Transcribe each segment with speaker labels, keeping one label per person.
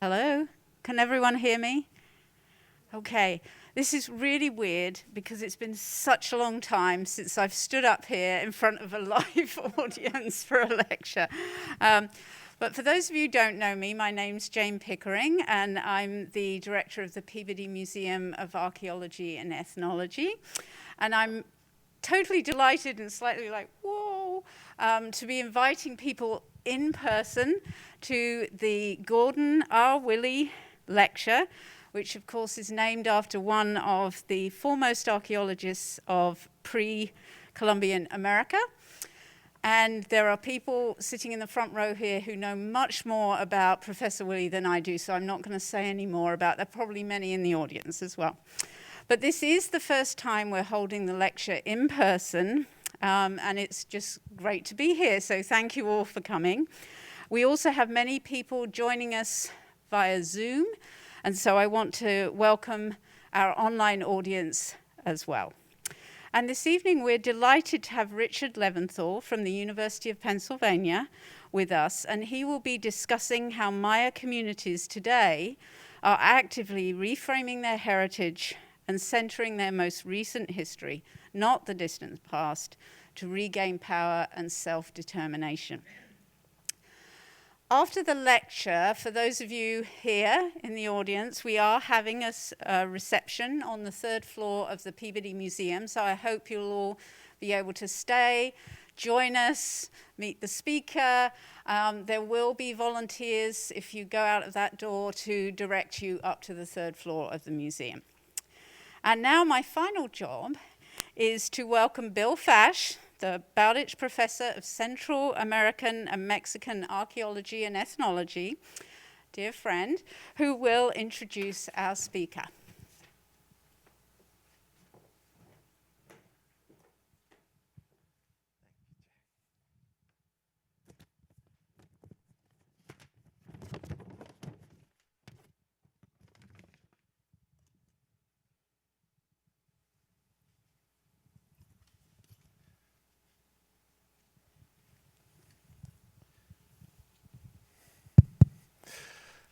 Speaker 1: Hello? Can everyone hear me? Okay. This is really weird because it's been such a long time since I've stood up here in front of a live audience for a lecture. Um, but for those of you who don't know me, my name's Jane Pickering, and I'm the director of the Peabody Museum of Archaeology and Ethnology. And I'm totally delighted and slightly like, whoa, to be inviting people in person to the Gordon R. Willey lecture, which of course is named after one of the foremost archaeologists of pre-Columbian America. And there are people sitting in the front row here who know much more about Professor Willey than I do, so I'm not going to say any more about that. There are probably many in the audience as well. But this is the first time we're holding the lecture in person, and it's just great to be here, so thank you all for coming. We also have many people joining us via Zoom, and so I want to welcome our online audience as well. And this evening we're delighted to have Richard Leventhal from the University of Pennsylvania with us, and he will be discussing how Maya communities today are actively reframing their heritage and centering their most recent history, not the distant past, to regain power and self-determination. After the lecture, for those of you here in the audience, we are having a reception on the third floor of the Peabody Museum, so I hope you'll all be able to stay, join us, meet the speaker. There will be volunteers, if you go out of that door, to direct you up to the third floor of the museum. And now my final job is to welcome Bill Fash, the Bowditch Professor of Central American and Mexican Archaeology and Ethnology, dear friend, who will introduce our speaker.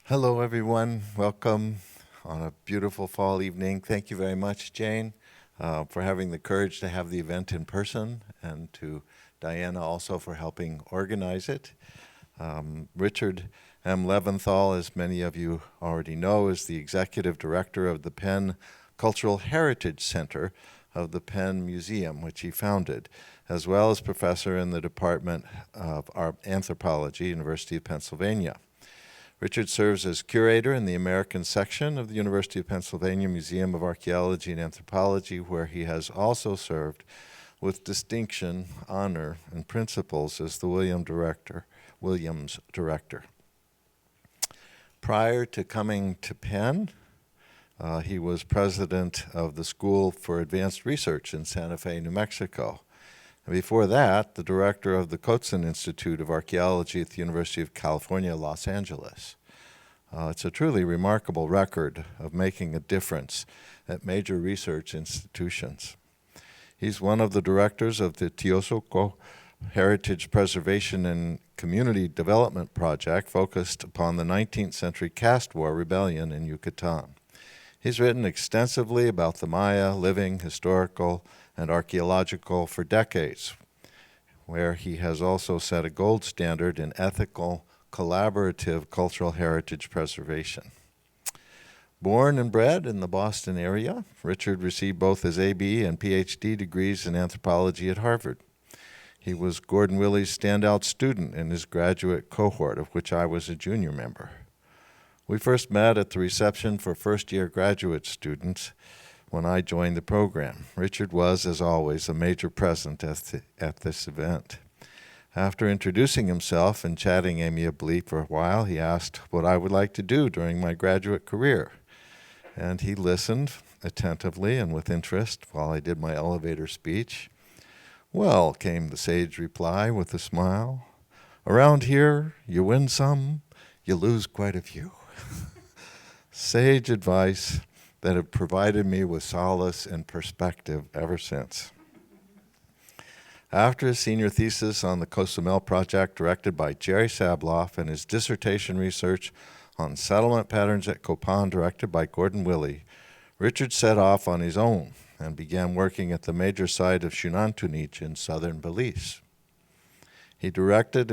Speaker 2: Hello, everyone. Welcome on a beautiful fall evening. Thank you very much, Jane, for having the courage to have the event in person, and to Diana also for helping organize it. Richard M. Leventhal, as many of you already know, is the executive director of the Penn Cultural Heritage Center of the Penn Museum, which he founded, as well as professor in the Department of Anthropology, University of Pennsylvania. Richard serves as curator in the American section of the University of Pennsylvania Museum of Archaeology and Anthropology, where he has also served with distinction, honor, and principles as the Williams Director. Prior to coming to Penn, he was president of the School for Advanced Research in Santa Fe, New Mexico. And before that, the director of the Coatzin Institute of Archaeology at the University of California, Los Angeles. It's a truly remarkable record of making a difference at major research institutions. He's one of the directors of the Teosoko Heritage Preservation and Community Development Project, focused upon the 19th-century Caste War rebellion in Yucatan. He's written extensively about the Maya, living, historical, and archaeological for decades, where he has also set a gold standard in ethical, collaborative cultural heritage preservation. Born and bred in the Boston area, Richard received both his A.B. and Ph.D. degrees in anthropology at Harvard. He was Gordon Willey's standout student in his graduate cohort, of which I was a junior member. We first met at the reception for first-year graduate students when I joined the program. Richard was, as always, a major presence at this event. After introducing himself and chatting amiably for a while, he asked what I would like to do during my graduate career. And he listened attentively and with interest while I did my elevator speech. "Well," came the sage reply with a smile, "around here, you win some, you lose quite a few." Sage advice that have provided me with solace and perspective ever since. After his senior thesis on the Cozumel project directed by Jerry Sabloff and his dissertation research on settlement patterns at Copan, directed by Gordon Willey, Richard set off on his own and began working at the major site of Xunantunich in southern Belize. He directed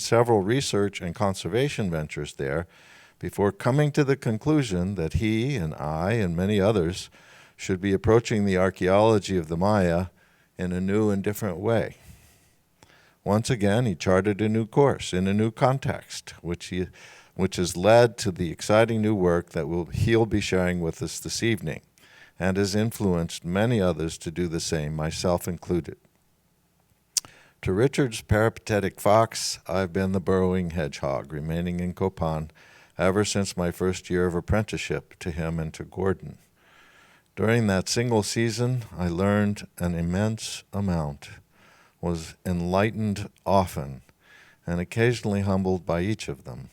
Speaker 2: several research and conservation ventures there before coming to the conclusion that he and I and many others should be approaching the archaeology of the Maya in a new and different way. Once again, he charted a new course in a new context, which has led to the exciting new work that he'll be sharing with us this evening, and has influenced many others to do the same, myself included. To Richard's peripatetic fox, I've been the burrowing hedgehog, remaining in Copan ever since my first year of apprenticeship to him and to Gordon. During that single season, I learned an immense amount, was enlightened often, and occasionally humbled by each of them.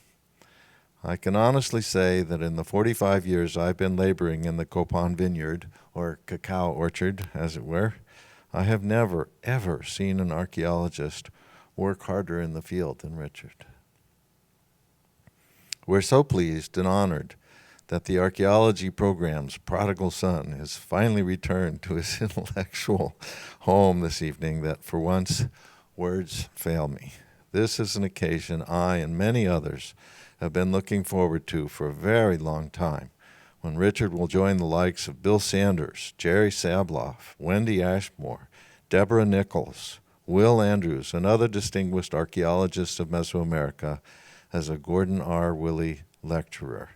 Speaker 2: I can honestly say that in the 45 years I've been laboring in the Copan vineyard, or cacao orchard, as it were, I have never, ever seen an archaeologist work harder in the field than Richard. We're so pleased and honored that the archaeology program's prodigal son has finally returned to his intellectual home this evening that, for once, words fail me. This is an occasion I and many others have been looking forward to for a very long time, when Richard will join the likes of Bill Sanders, Jerry Sabloff, Wendy Ashmore, Deborah Nichols, Will Andrews, and other distinguished archaeologists of Mesoamerica as a Gordon R. Willey lecturer.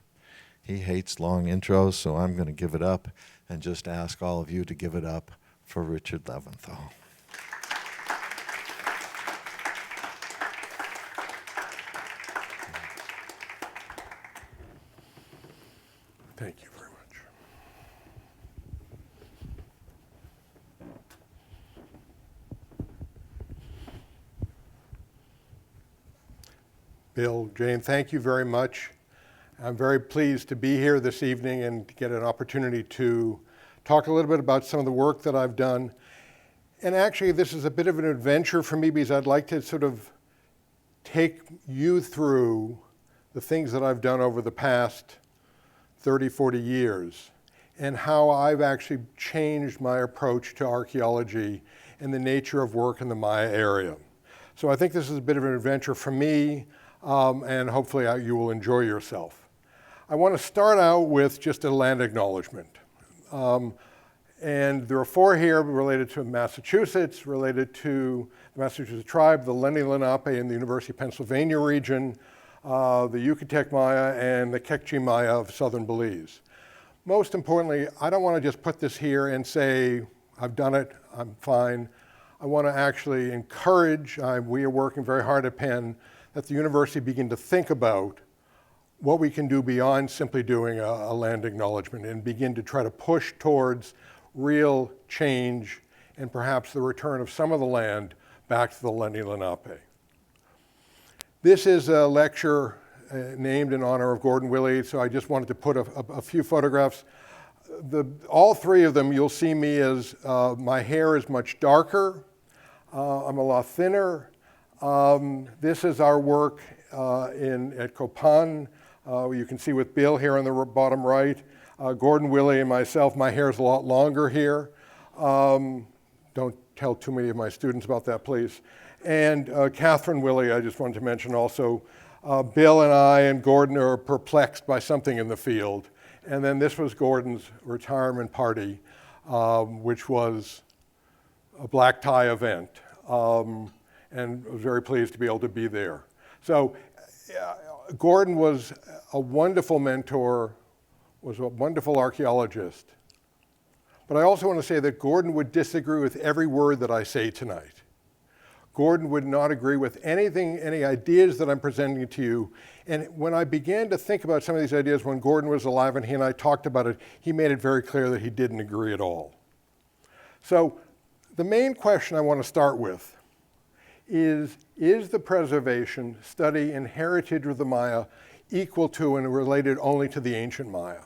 Speaker 2: He hates long intros, so I'm going to give it up and just ask all of you to give it up for Richard Leventhal.
Speaker 3: Thank you very much. Bill, Jane, thank you very much. I'm very pleased to be here this evening and to get an opportunity to talk a little bit about some of the work that I've done. And actually, this is a bit of an adventure for me because I'd like to sort of take you through the things that I've done over the past 30, 40 years and how I've actually changed my approach to archaeology and the nature of work in the Maya area. So I think this is a bit of an adventure for me, and hopefully you will enjoy yourself. I want to start out with just a land acknowledgement. And there are four here related to Massachusetts, related to the Massachusetts tribe, the Lenni Lenape in the University of Pennsylvania region, the Yucatec Maya, and the Kekchi Maya of southern Belize. Most importantly, I don't want to just put this here and say, I've done it, I'm fine. I want to actually encourage, we are working very hard at Penn, that the university begin to think about what we can do beyond simply doing a land acknowledgement and begin to try to push towards real change and perhaps the return of some of the land back to the Lenni Lenape. This is a lecture named in honor of Gordon Willey, so I just wanted to put a few photographs. All three of them, you'll see me as my hair is much darker. I'm a lot thinner. This is our work at Copan. You can see with Bill here on the bottom right. Gordon Willey and myself, my hair is a lot longer here. Don't tell too many of my students about that, please. And Catherine Willey, I just wanted to mention also. Bill and I and Gordon are perplexed by something in the field. And then this was Gordon's retirement party, which was a black tie event. And I was very pleased to be able to be there. So Gordon was a wonderful mentor, was a wonderful archaeologist. But I also want to say that Gordon would disagree with every word that I say tonight. Gordon would not agree with anything, any ideas that I'm presenting to you. And when I began to think about some of these ideas when Gordon was alive and he and I talked about it, he made it very clear that he didn't agree at all. So the main question I want to start with is the preservation, study, and heritage of the Maya equal to and related only to the ancient Maya?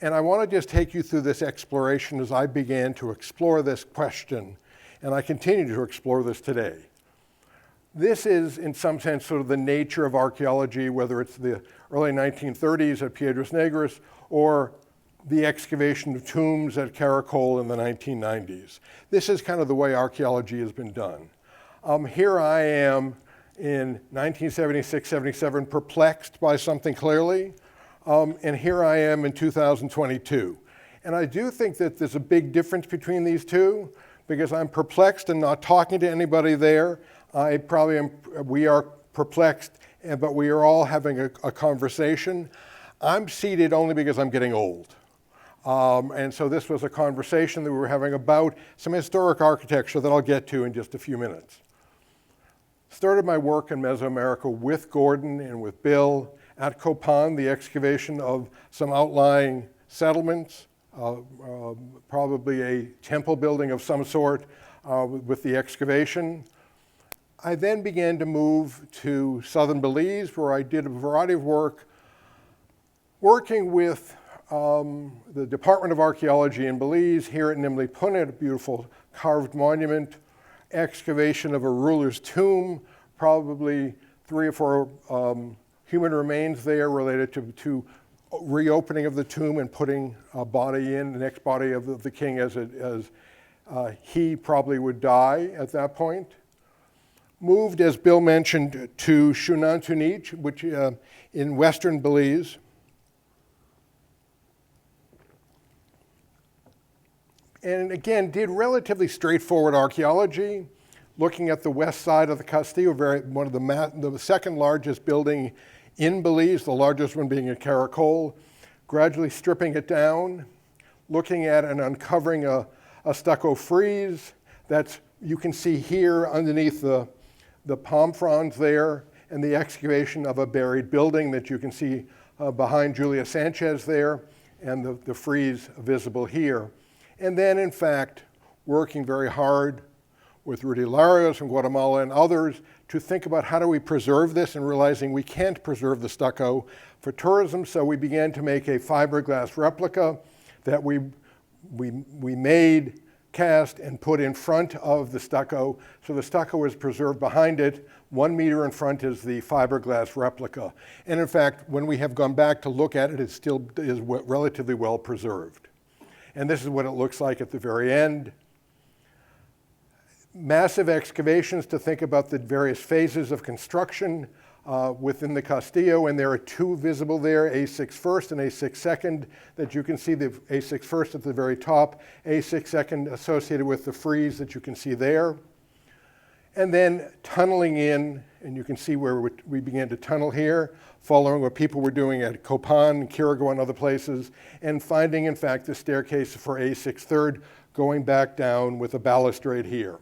Speaker 3: And I want to just take you through this exploration as I began to explore this question, and I continue to explore this today. This is, in some sense, sort of the nature of archaeology, whether it's the early 1930s at Piedras Negras or the excavation of tombs at Caracol in the 1990s. This is kind of the way archaeology has been done. Here I am in 1976, 77, perplexed by something clearly, and here I am in 2022. And I do think that there's a big difference between these two, because I'm perplexed and not talking to anybody there. We are perplexed, but we are all having a conversation. I'm seated only because I'm getting old. And so this was a conversation that we were having about some historic architecture that I'll get to in just a few minutes. Started my work in Mesoamerica with Gordon and with Bill at Copan, the excavation of some outlying settlements, probably a temple building of some sort with the excavation. I then began to move to southern Belize, where I did a variety of work, working with the Department of Archaeology in Belize, here at Nimli Punit, a beautiful carved monument, excavation of a ruler's tomb, probably 3 or 4 human remains there related to reopening of the tomb and putting a body in, the next body of the king as he probably would die at that point. Moved, as Bill mentioned, to Xunantunich, which in western Belize. And again, did relatively straightforward archaeology, looking at the west side of the Castillo, one of the second largest building in Belize, the largest one being at Caracol, gradually stripping it down, looking at and uncovering a stucco frieze that's, you can see here underneath the palm fronds there, and the excavation of a buried building that you can see behind Julia Sanchez there, and the frieze visible here. And then, in fact, working very hard with Rudy Larios from Guatemala and others to think about how do we preserve this, and realizing we can't preserve the stucco for tourism, so we began to make a fiberglass replica that we made, cast, and put in front of the stucco. So the stucco is preserved behind it. 1 meter in front is the fiberglass replica. And in fact, when we have gone back to look at it, it still is relatively well preserved. And this is what it looks like at the very end. Massive excavations to think about the various phases of construction within the Castillo, and there are 2 visible there, A6 first and A6 second, that you can see the A6 first at the very top, A6 second associated with the frieze that you can see there. And then tunneling in, and you can see where we began to tunnel here, following what people were doing at Copan, Quirigua, and other places, and finding, in fact, the staircase for A6 third going back down with a balustrade here.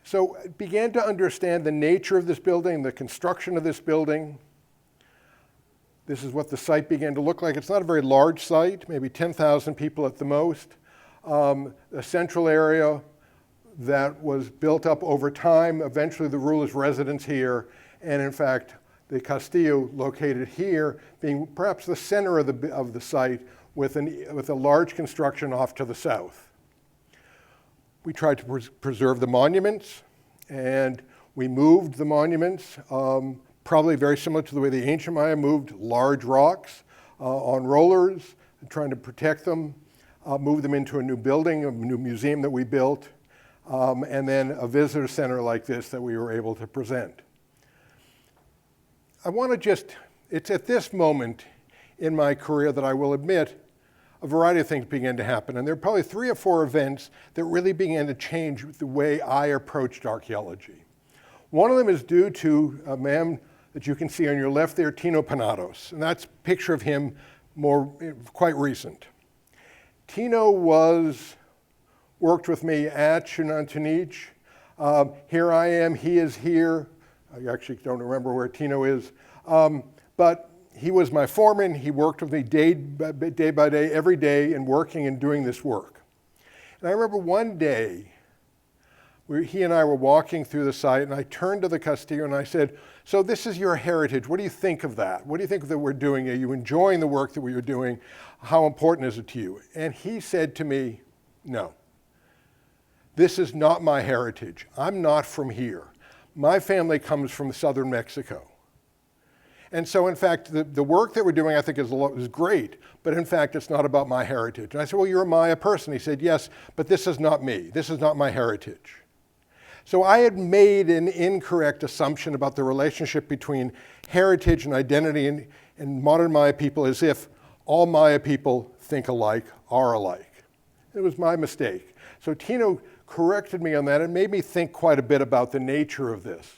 Speaker 3: So began to understand the nature of this building, the construction of this building. This is what the site began to look like. It's not a very large site, maybe 10,000 people at the most. A central area that was built up over time, eventually the ruler's residence here, and in fact, the Castillo located here being perhaps the center of the site with a large construction off to the south. We tried to preserve the monuments, and we moved the monuments, probably very similar to the way the ancient Maya moved large rocks on rollers, trying to protect them, move them into a new building, a new museum that we built, and then a visitor center like this that we were able to present. I want to it's at this moment in my career that I will admit a variety of things began to happen. And there are probably 3 or 4 events that really began to change the way I approached archaeology. One of them is due to a man that you can see on your left there, Tino Panados. And that's a picture of him quite recent. Tino worked with me at Xunantunich. Here I am, he is here. I actually don't remember where Tino is. But he was my foreman. He worked with me day by day, every day, and working and doing this work. And I remember one day, he and I were walking through the site, and I turned to the Castillo and I said, so this is your heritage. What do you think of that? What do you think that we're doing? Are you enjoying the work that we are doing? How important is it to you? And he said to me, no. This is not my heritage. I'm not from here. my family comes from southern Mexico. And so, in fact, the work that we're doing, I think, is great, but in fact, it's not about my heritage. And I said, well, you're a Maya person. He said, yes, but this is not me. This is not my heritage. So I had made an incorrect assumption about the relationship between heritage and identity and modern Maya people, as if all Maya people think alike, are alike. It was my mistake. So Tino corrected me on that and made me think quite a bit about the nature of this.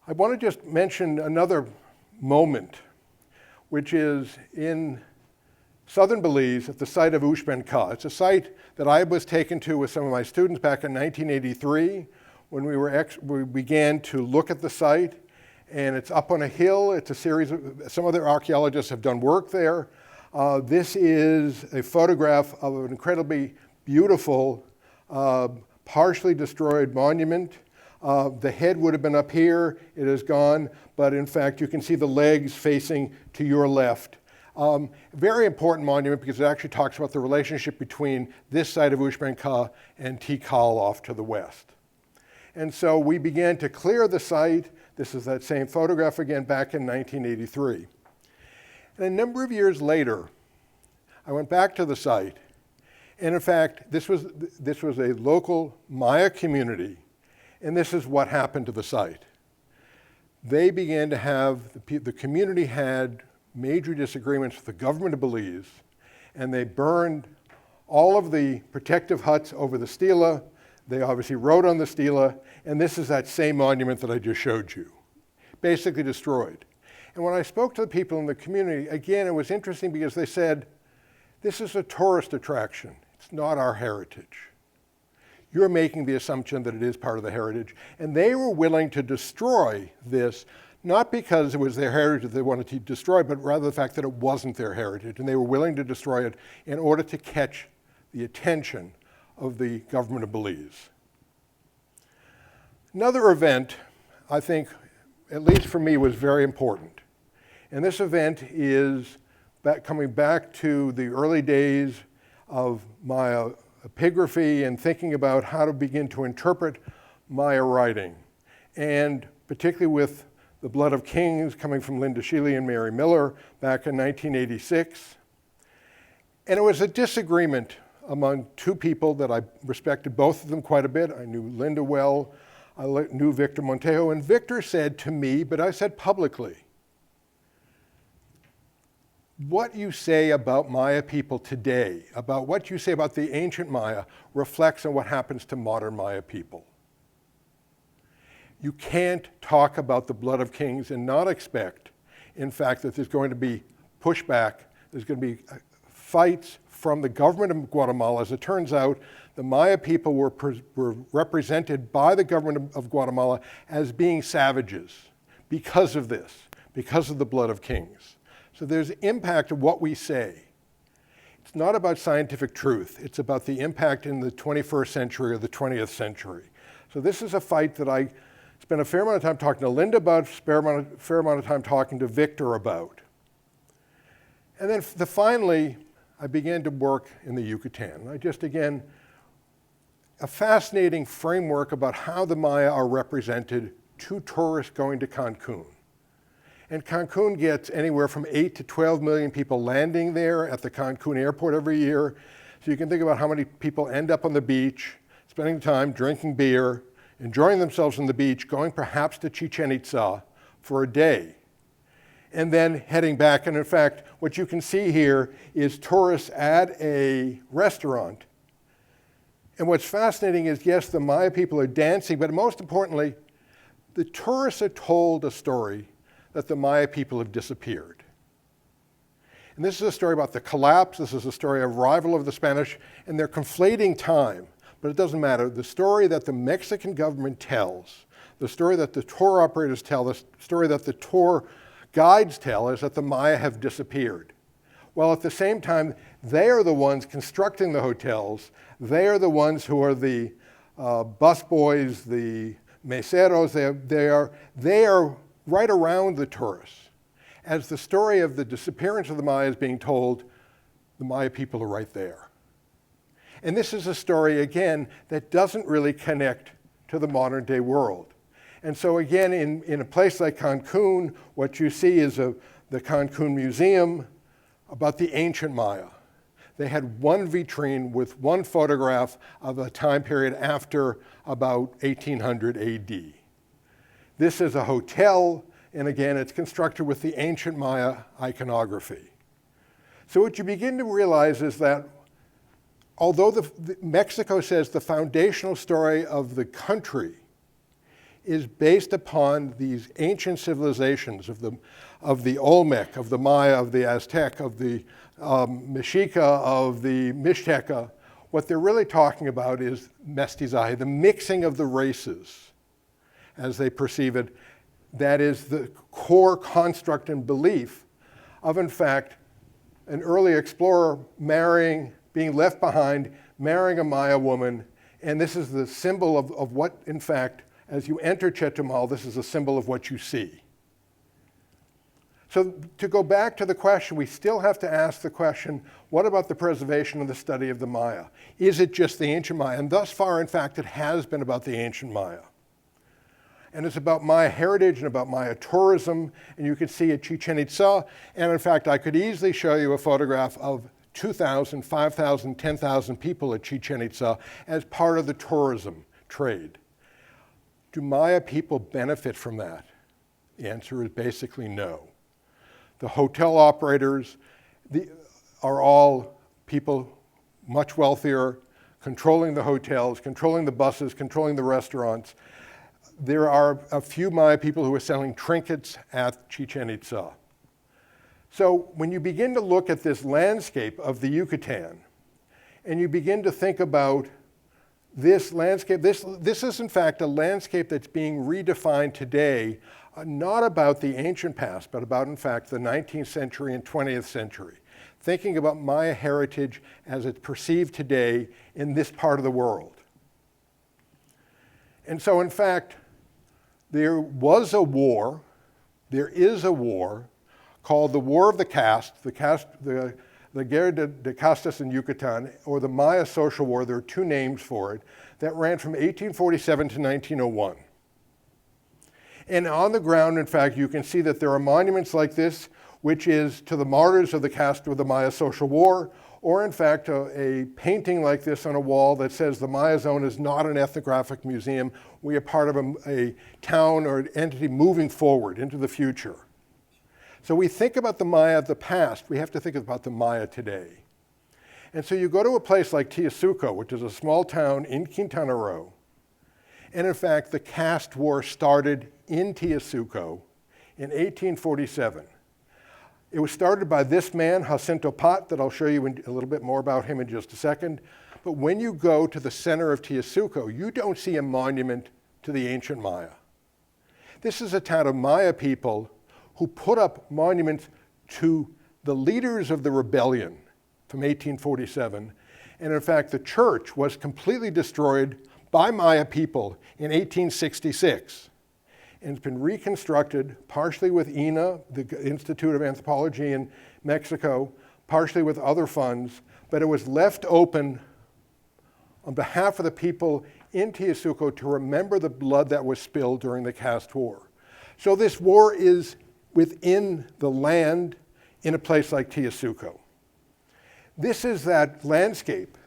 Speaker 3: I want to just mention another moment, which is in southern Belize at the site of Uxbenca. It's a site that I was taken to with some of my students back in 1983 when we began to look at the site. And it's up on a hill. It's a series of, some other archaeologists have done work there. This is a photograph of an incredibly beautiful, partially destroyed monument. The head would have been up here. It is gone. But in fact, you can see the legs facing to your left. Very important monument because it actually talks about the relationship between this site of Uxbenca and Tikal off to the west. And so we began to clear the site. This is that same photograph again back in 1983. And a number of years later, I went back to the site. And in fact, this was a local Maya community. And this is what happened to the site. They began to have, the community had major disagreements with the government of Belize. And they burned all of the protective huts over the stela. They obviously wrote on the stela, and this is that same monument that I just showed you, basically destroyed. And when I spoke to the people in the community, again, it was interesting because they said, this is a tourist attraction. It's not our heritage. You're making the assumption that it is part of the heritage. And they were willing to destroy this, not because it was their heritage that they wanted to destroy, but rather the fact that it wasn't their heritage. And they were willing to destroy it in order to catch the attention of the government of Belize. Another event, I think, at least for me, was very important. And this event is coming back to the early days of Maya epigraphy and thinking about how to begin to interpret Maya writing. And particularly with The Blood of Kings coming from Linda Sheely and Mary Miller back in 1986. And it was a disagreement among two people that I respected both of them quite a bit. I knew Linda well, I knew Victor Montejo, and Victor said to me, but I said publicly, what you say about Maya people today, about what you say about the ancient Maya, reflects on what happens to modern Maya people. You can't talk about the Blood of Kings and not expect, in fact, that there's going to be pushback, there's going to be fights from the government of Guatemala. As it turns out, the Maya people were represented by the government of Guatemala as being savages because of this, because of the Blood of Kings. So there's impact of what we say. It's not about scientific truth. It's about the impact in the 21st century or the 20th century. So this is a fight that I spent a fair amount of time talking to Linda about, fair amount of time talking to Victor about. And then finally, I began to work in the Yucatan. I just, again, a fascinating framework about how the Maya are represented to tourists going to Cancun. And Cancun gets anywhere from 8 to 12 million people landing there at the Cancun airport every year. So you can think about how many people end up on the beach, spending time drinking beer, enjoying themselves on the beach, going perhaps to Chichen Itza for a day, and then heading back. And in fact, what you can see here is tourists at a restaurant. And what's fascinating is, yes, the Maya people are dancing, but most importantly, the tourists are told a story that the Maya people have disappeared. And this is a story about the collapse. This is a story of arrival of the Spanish, and they're conflating time, but it doesn't matter. The story that the Mexican government tells, the story that the tour operators tell, the story that the tour guides tell is that the Maya have disappeared. While at the same time, they are the ones constructing the hotels. They are the ones who are the busboys, the meseros. They are right around the tourists. As the story of the disappearance of the Maya is being told, the Maya people are right there. And this is a story, again, that doesn't really connect to the modern day world. And so again, in a place like Cancun, what you see is the Cancun Museum about the ancient Maya. They had one vitrine with one photograph of a time period after about 1800 AD. This is a hotel, and again, it's constructed with the ancient Maya iconography. So what you begin to realize is that although Mexico says the foundational story of the country is based upon these ancient civilizations of the Olmec, of the Maya, of the Aztec, of the Mexica, of the Mixteca, what they're really talking about is mestizaje, the mixing of the races as they perceive it. That is the core construct and belief of, in fact, an early explorer being left behind, marrying a Maya woman, and this is the symbol of what, in fact, as you enter Chetumal, this is a symbol of what you see. So to go back to the question, we still have to ask the question, what about the preservation and the study of the Maya? Is it just the ancient Maya? And thus far, in fact, it has been about the ancient Maya. And it's about Maya heritage and about Maya tourism, and you can see at Chichen Itza, and in fact, I could easily show you a photograph of 2,000, 5,000, 10,000 people at Chichen Itza as part of the tourism trade. Do Maya people benefit from that? The answer is basically no. The hotel operators are all people much wealthier, controlling the hotels, controlling the buses, controlling the restaurants. There are a few Maya people who are selling trinkets at Chichen Itza. So when you begin to look at this landscape of the Yucatan, and you begin to think about this landscape, this is in fact a landscape that's being redefined today, not about the ancient past, but about in fact the 19th century and 20th century. Thinking about Maya heritage as it's perceived today in this part of the world. And so in fact, there was a war, there is a war, called the War of the Caste, the Guerra de Castas in Yucatan, or the Maya Social War. There are two names for it, that ran from 1847 to 1901. And on the ground, in fact, you can see that there are monuments like this, which is to the martyrs of the caste of the Maya Social War, or in fact, a painting like this on a wall that says the Maya Zone is not an ethnographic museum. We are part of a town or an entity moving forward into the future. So we think about the Maya of the past, we have to think about the Maya today. And so you go to a place like Teosuco, which is a small town in Quintana Roo, and in fact, the Caste War started in Teosuco in 1847. It was started by this man, Jacinto Pat, that I'll show you a little bit more about him in just a second. But when you go to the center of Teosuco, you don't see a monument to the ancient Maya. This is a town of Maya people who put up monuments to the leaders of the rebellion from 1847. And in fact, the church was completely destroyed by Maya people in 1866. And it's been reconstructed partially with INA, the Institute of Anthropology in Mexico, partially with other funds, but it was left open on behalf of the people in Teosuco to remember the blood that was spilled during the Caste War. So this war is within the land in a place like Teosuco. This is that landscape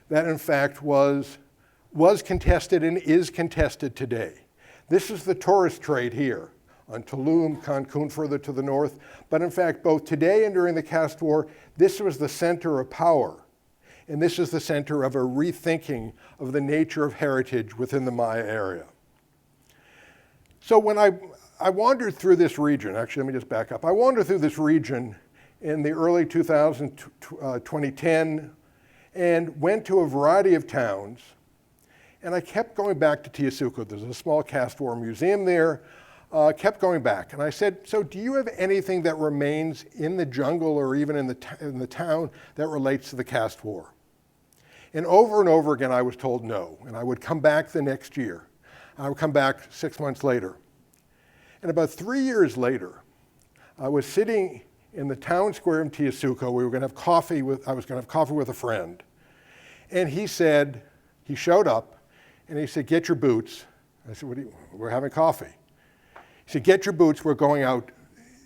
Speaker 3: that in fact was contested and is contested today. This is the tourist trade here on Tulum, Cancun further to the north. But in fact, both today and during the Caste War, this was the center of power. And this is the center of a rethinking of the nature of heritage within the Maya area. So when I wandered through this region, actually let me just back up. I wandered through this region in the early 2010 and went to a variety of towns. And I kept going back to Teosuco. There's a small Caste War museum there. Kept going back. And I said, so do you have anything that remains in the jungle or even in the town that relates to the Caste War? And over again, I was told no. And I would come back the next year. I would come back 6 months later. And about 3 years later, I was sitting in the town square in Teosuco. We were going to have coffee I was going to have coffee with a friend. And he said, he showed up, And he said, get your boots. I said, we're having coffee. He said, get your boots, we're going out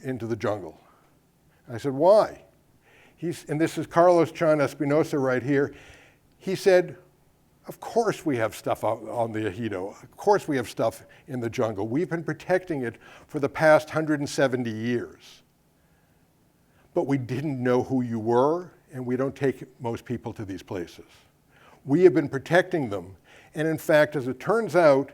Speaker 3: into the jungle. I said, why? And this is Carlos Chan Espinosa right here. He said, of course we have stuff out on the Ejido. Of course we have stuff in the jungle. We've been protecting it for the past 170 years. But we didn't know who you were, and we don't take most people to these places. We have been protecting them. And in fact, as it turns out,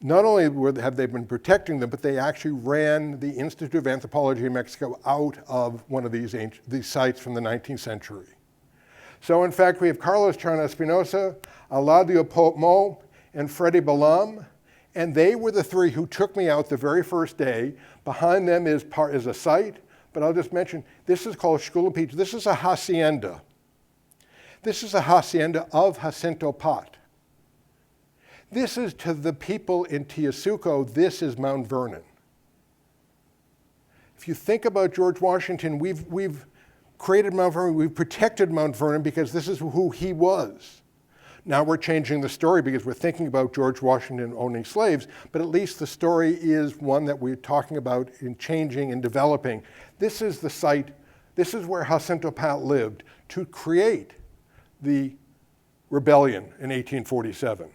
Speaker 3: not only have they been protecting them, but they actually ran the Institute of Anthropology in Mexico out of one of these sites from the 19th century. So in fact, we have Carlos Chan Espinosa, Eladio Mo, and Freddy Balam, and they were the three who took me out the very first day. Behind them is a site, but I'll just mention, this is called Xculapich. This is a hacienda. This is a hacienda of Jacinto Pat. This is to the people in Teosuco, this is Mount Vernon. If you think about George Washington, we've created Mount Vernon, we've protected Mount Vernon because this is who he was. Now we're changing the story because we're thinking about George Washington owning slaves, but at least the story is one that we're talking about in changing and developing. This is the site, this is where Jacinto Pat lived to create the rebellion in 1847.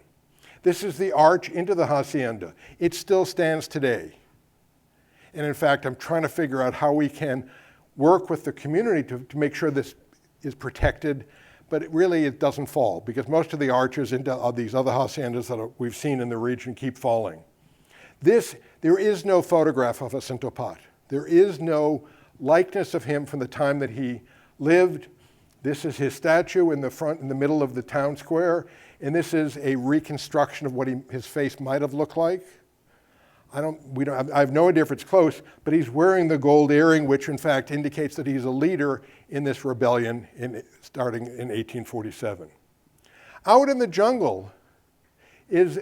Speaker 3: This is the arch into the hacienda. It still stands today. And in fact, I'm trying to figure out how we can work with the community to make sure this is protected, but it doesn't fall because most of the arches into these other haciendas that we've seen in the region keep falling. There is no photograph of Jacinto Pat. There is no likeness of him from the time that he lived. This is his statue in the middle of the town square, and this is a reconstruction of what his face might have looked like. I have no idea if it's close, but he's wearing the gold earring, which in fact indicates that he's a leader in this rebellion starting in 1847. Out in the jungle is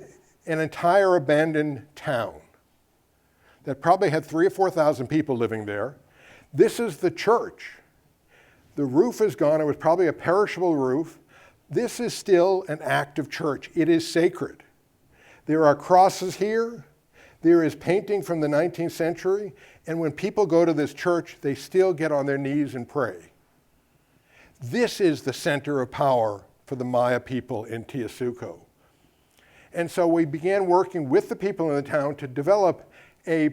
Speaker 3: an entire abandoned town that probably had 3,000 or 4,000 people living there. This is the church. The roof is gone. It was probably a perishable roof. This is still an active church. It is sacred. There are crosses here. There is painting from the 19th century. And when people go to this church, they still get on their knees and pray. This is the center of power for the Maya people in Teosuco. And so we began working with the people in the town to develop a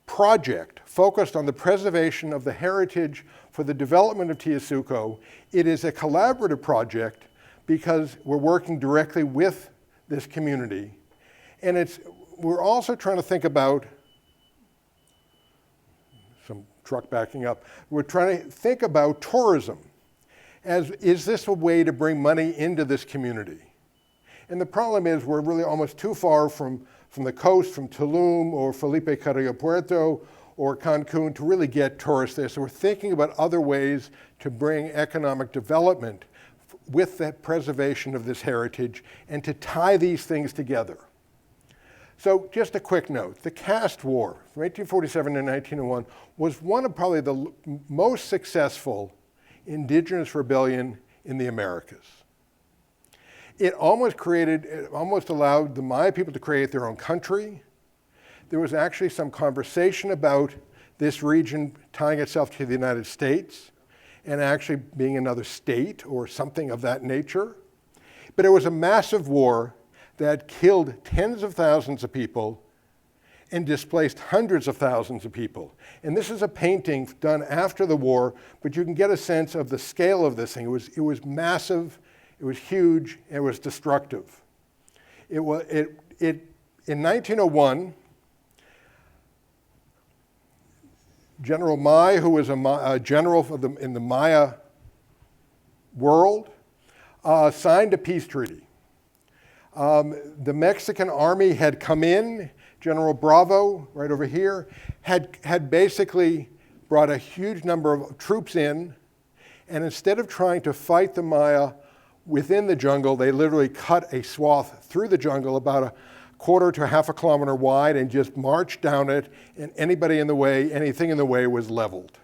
Speaker 3: project focused on the preservation of the heritage for the development of Teosuco. It is a collaborative project because we're working directly with this community. And we're also trying to think about, some truck backing up, we're trying to think about tourism. Is this a way to bring money into this community? And the problem is we're really almost too far from the coast, from Tulum or Felipe Carrillo Puerto or Cancun to really get tourists there. So we're thinking about other ways to bring economic development with the preservation of this heritage and to tie these things together. So just a quick note, the Caste War from 1847 to 1901 was one of probably the most successful indigenous rebellion in the Americas. It almost allowed the Maya people to create their own country. There was actually some conversation about this region tying itself to the United States and actually being another state or something of that nature. But it was a massive war that killed tens of thousands of people and displaced hundreds of thousands of people. And this is a painting done after the war, but you can get a sense of the scale of this thing. It was massive. It was huge, and it was destructive. In 1901, General Mai, who was a general in the Maya world, signed a peace treaty. The Mexican army had come in. General Bravo, right over here, had basically brought a huge number of troops in, and instead of trying to fight the Maya within the jungle, they literally cut a swath through the jungle about a quarter to half a kilometer wide and just marched down it, and anything in the way was leveled.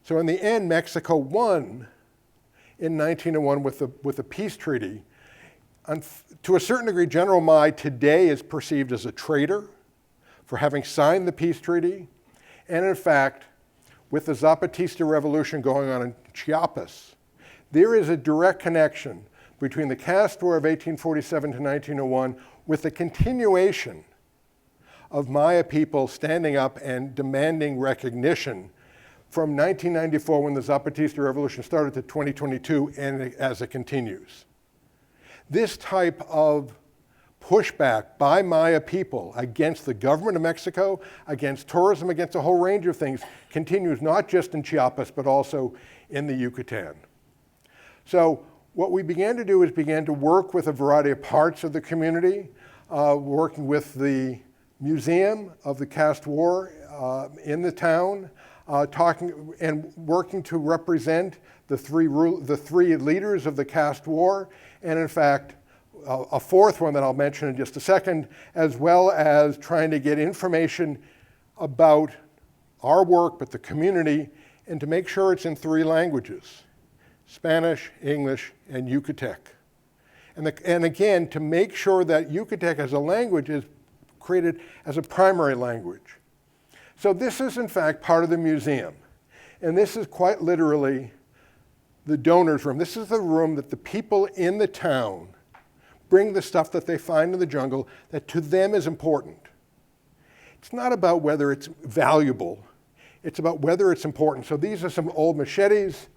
Speaker 3: So in the end, Mexico won in 1901 with the peace treaty. To a certain degree, General Mai today is perceived as a traitor for having signed the peace treaty. And in fact, with the Zapatista revolution going on in Chiapas, there is a direct connection between the Caste War of 1847 to 1901 with the continuation of Maya people standing up and demanding recognition from 1994, when the Zapatista revolution started, to 2022, and as it continues. This type of pushback by Maya people against the government of Mexico, against tourism, against a whole range of things, continues not just in Chiapas, but also in the Yucatan. So what we began to do is began to work with a variety of parts of the community, working with the Museum of the Caste War in the town, talking and working to represent the three leaders of the Caste War, and in fact, a fourth one that I'll mention in just a second, as well as trying to get information about our work, but the community, and to make sure it's in 3 languages: Spanish, English, and Yucatec. And again, to make sure that Yucatec as a language is created as a primary language. So this is in fact part of the museum. And this is quite literally the donor's room. This is the room that the people in the town bring the stuff that they find in the jungle that to them is important. It's not about whether it's valuable, it's about whether it's important. So these are some old machetes,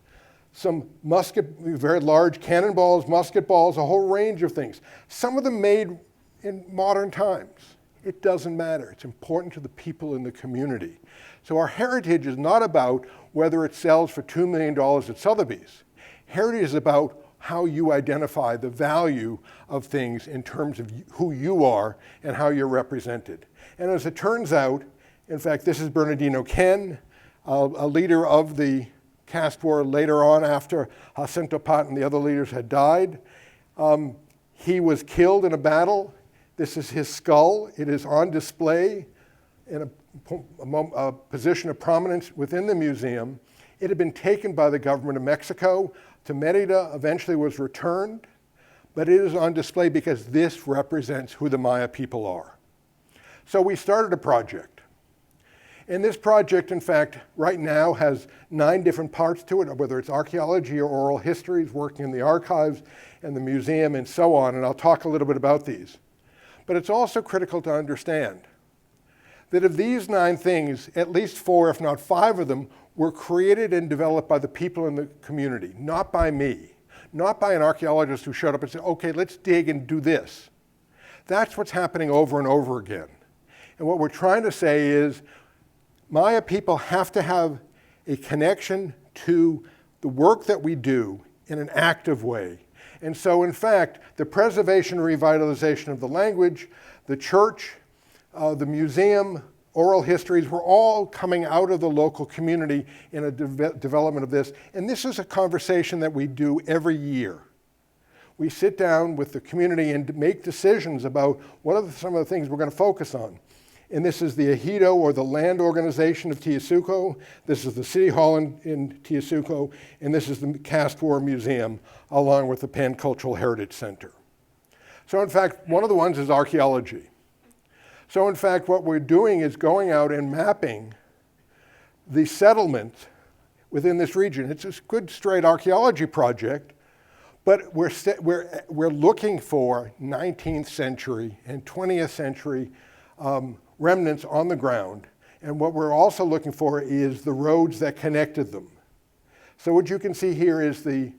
Speaker 3: some very large cannonballs, musket balls, a whole range of things. Some of them made in modern times. It doesn't matter. It's important to the people in the community. So our heritage is not about whether it sells for $2 million at Sotheby's. Heritage is about how you identify the value of things in terms of who you are and how you're represented. And as it turns out, in fact, this is Bernardino Ken, a leader of the Caste War later on after Jacinto Pat and the other leaders had died. He was killed in a battle. This is his skull. It is on display in a position of prominence within the museum. It had been taken by the government of Mexico to Merida, eventually was returned, but it is on display because this represents who the Maya people are. So we started a project. And this project, in fact, right now has 9 different parts to it, whether it's archaeology or oral histories, working in the archives and the museum and so on, and I'll talk a little bit about these. But it's also critical to understand that of these 9 things, at least 4, if not 5 of them, were created and developed by the people in the community, not by me, not by an archaeologist who showed up and said, okay, let's dig and do this. That's what's happening over and over again. And what we're trying to say is, Maya people have to have a connection to the work that we do in an active way. And so, in fact, the preservation and revitalization of the language, the church, the museum, oral histories were all coming out of the local community in a development of this. And this is a conversation that we do every year. We sit down with the community and make decisions about what are some of the things we're going to focus on. And this is the Ejido, or the land organization of Teosuco. This is the City Hall in Teosuco. And this is the Caste War Museum, along with the Pan Cultural Heritage Center. So in fact, one of the ones is archaeology. So in fact, what we're doing is going out and mapping the settlement within this region. It's a good straight archaeology project, but we're looking for 19th century and 20th century remnants on the ground. And what we're also looking for is the roads that connected them. So what you can see here is the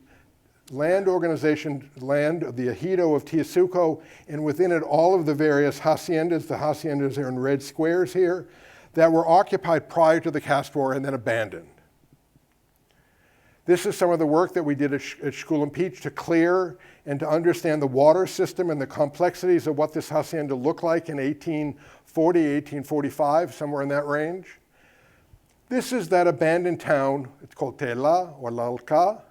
Speaker 3: land organization, land of the Ejido of Teosuco, and within it all of the various haciendas. The haciendas are in red squares here, that were occupied prior to the Caste War and then abandoned. This is some of the work that we did at School and Peach to clear and to understand the water system and the complexities of what this hacienda looked like in 1840, 1845, somewhere in that range. This is that abandoned town. It's called Tela or Lalca.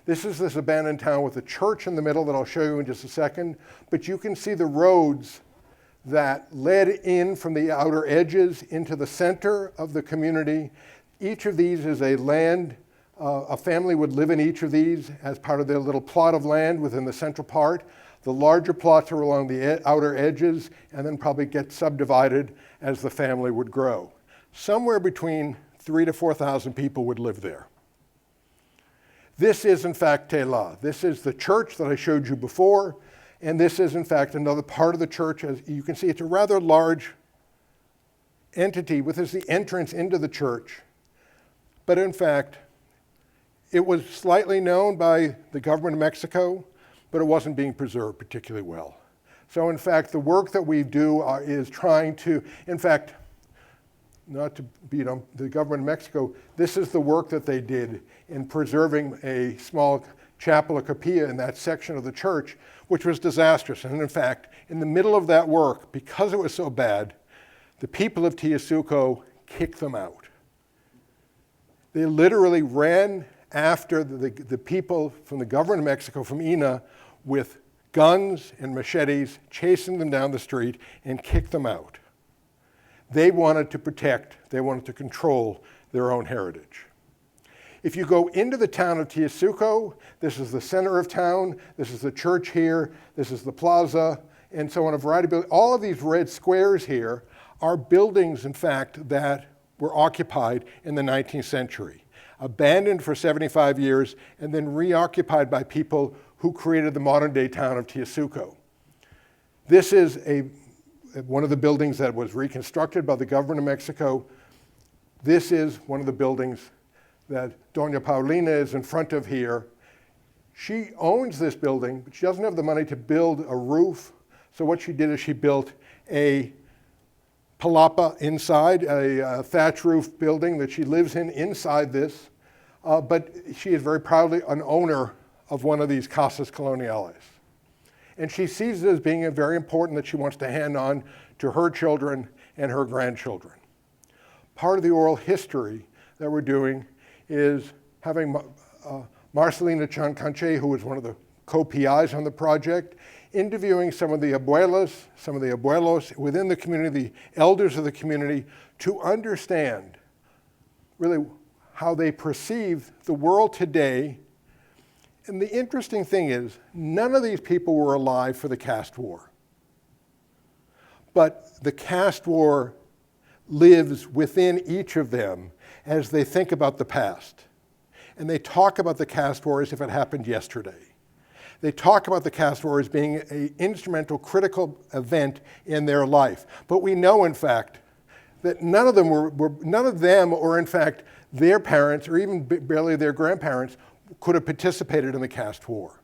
Speaker 3: This is this abandoned town with a church in the middle that I'll show you in just a second. But you can see the roads that led in from the outer edges into the center of the community. Each of these is a land A family would live in each of these as part of their little plot of land within the central part. The larger plots are along the outer edges and then probably get subdivided as the family would grow. Somewhere between 3,000 to 4,000 people would live there. This is in fact Tela. This is the church that I showed you before, and this is in fact another part of the church. As you can see, it's a rather large entity, which is the entrance into the church. But in fact, it was slightly known by the government of Mexico, but it wasn't being preserved particularly well. So in fact, the work that we do is trying to, in fact, not to beat on the government of Mexico, this is the work that they did in preserving a small chapel or capilla in that section of the church, which was disastrous. And in fact, in the middle of that work, because it was so bad, the people of Teosuco kicked them out. They literally ran after the people from the government of Mexico, from INA, with guns and machetes, chasing them down the street and kicked them out. They wanted to protect, they wanted to control their own heritage. If you go into the town of Teosuco, this is the center of town, this is the church here, this is the plaza, and so on, a variety of buildings. All of these red squares here are buildings, in fact, that were occupied in the 19th century, abandoned for 75 years, and then reoccupied by people who created the modern-day town of Teosuco. This is one of the buildings that was reconstructed by the government of Mexico. This is one of the buildings that Doña Paulina is in front of here. She owns this building, but she doesn't have the money to build a roof. So what she did is she built a palapa inside, a thatch roof building that she lives in inside this. But she is very proudly an owner of one of these casas coloniales. And she sees it as being very important that she wants to hand on to her children and her grandchildren. Part of the oral history that we're doing is having Marcelina Chancanche, who was one of the co-PIs on the project, interviewing some of the abuelas, some of the abuelos within the community, the elders of the community, to understand really how they perceive the world today. And the interesting thing is, none of these people were alive for the Caste War. But the Caste War lives within each of them as they think about the past. And they talk about the Caste War as if it happened yesterday. They talk about the Caste War as being an instrumental, critical event in their life. But we know, in fact, that none of them or in fact their parents, or even barely their grandparents, could have participated in the Caste War.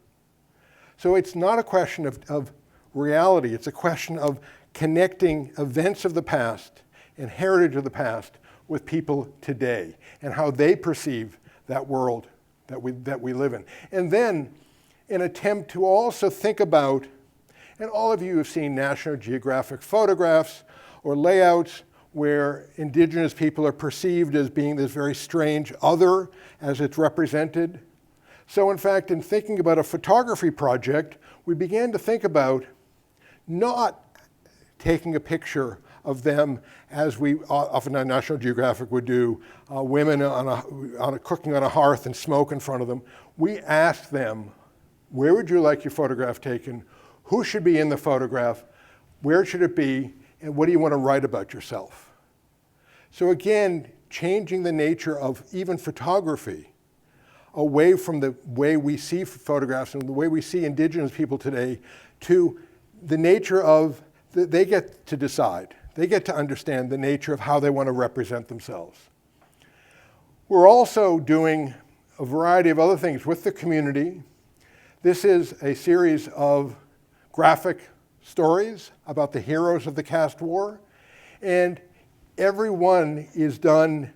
Speaker 3: So it's not a question of reality, it's a question of connecting events of the past and heritage of the past with people today and how they perceive that world that we live in. And then an attempt to also think about, and all of you have seen National Geographic photographs or layouts where Indigenous people are perceived as being this very strange other as it's represented. So in fact, in thinking about a photography project, we began to think about not taking a picture of them as we often on National Geographic would do, women cooking on a hearth and smoke in front of them. We asked them, where would you like your photograph taken? Who should be in the photograph? Where should it be? And what do you want to write about yourself? So again, changing the nature of even photography away from the way we see photographs and the way we see Indigenous people today to the nature of, they get to decide. They get to understand the nature of how they want to represent themselves. We're also doing a variety of other things with the community. This is a series of graphic stories about the heroes of the Caste War, and every one is done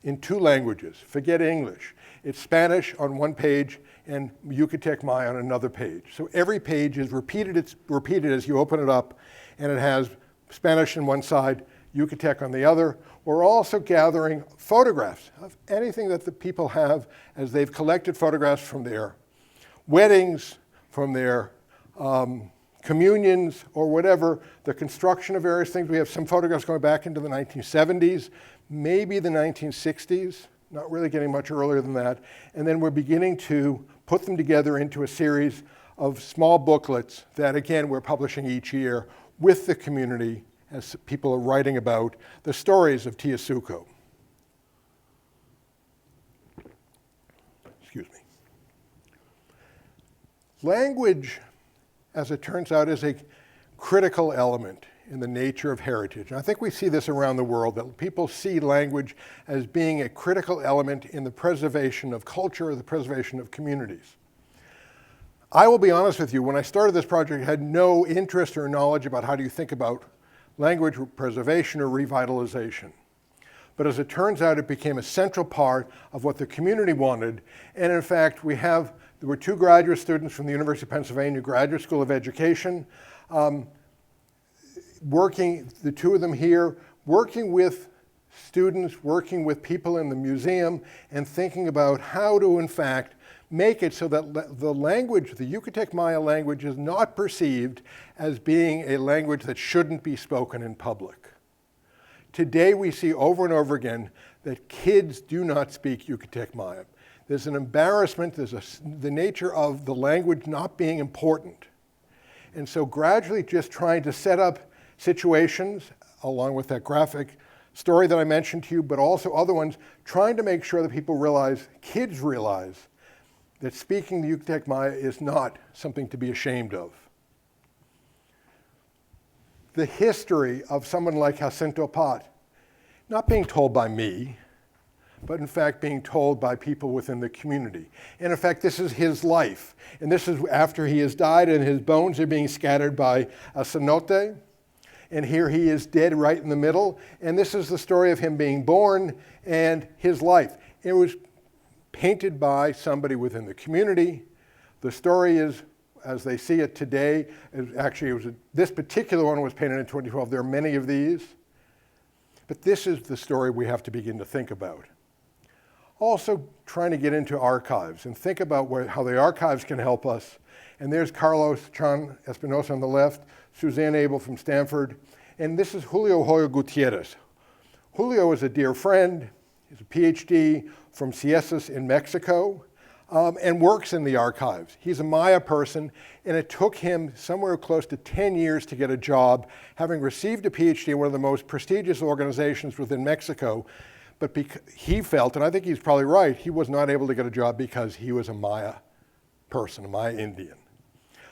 Speaker 3: in two languages. Forget English. It's Spanish on one page and Yucatec Maya on another page. So every page is repeated. It's repeated as you open it up, and it has Spanish on one side, Yucatec on the other. We're also gathering photographs of anything that the people have as they've collected photographs from their weddings, from their communions or whatever, the construction of various things. We have some photographs going back into the 1970s, maybe the 1960s. not really getting much earlier than that. And then we're beginning to put them together into a series of small booklets that, again, we're publishing each year with the community as people are writing about the stories of Teasuque. Excuse me. Language, as it turns out, is a critical element in the nature of heritage. And I think we see this around the world, that people see language as being a critical element in the preservation of culture, the preservation of communities. I will be honest with you, when I started this project, I had no interest or knowledge about how do you think about language preservation or revitalization. But as it turns out, it became a central part of what the community wanted. And in fact, there were 2 graduate students from the University of Pennsylvania Graduate School of Education, the 2 of them here, working with students, working with people in the museum, and thinking about how to, in fact, make it so that the language, the Yucatec Maya language, is not perceived as being a language that shouldn't be spoken in public. Today we see over and over again that kids do not speak Yucatec Maya. There's an embarrassment, the nature of the language not being important. And so gradually just trying to set up situations, along with that graphic story that I mentioned to you, but also other ones, trying to make sure that people realize, kids realize, that speaking the Yucatec Maya is not something to be ashamed of. The history of someone like Jacinto Pat, not being told by me, but in fact being told by people within the community. And in fact, this is his life. And this is after he has died and his bones are being scattered by a cenote. And here he is dead right in the middle. And this is the story of him being born and his life. It was painted by somebody within the community. The story is, as they see it today, this particular one was painted in 2012. There are many of these. But this is the story we have to begin to think about. Also trying to get into archives and think about how the archives can help us. And there's Carlos Chan Espinosa on the left, Suzanne Abel from Stanford, and this is Julio Hoyo Gutierrez. Julio is a dear friend. He's a PhD from Ciesas in Mexico and works in the archives. He's a Maya person, and it took him somewhere close to 10 years to get a job, having received a PhD in one of the most prestigious organizations within Mexico. But he felt, and I think he's probably right, he was not able to get a job because he was a Maya person, a Maya Indian.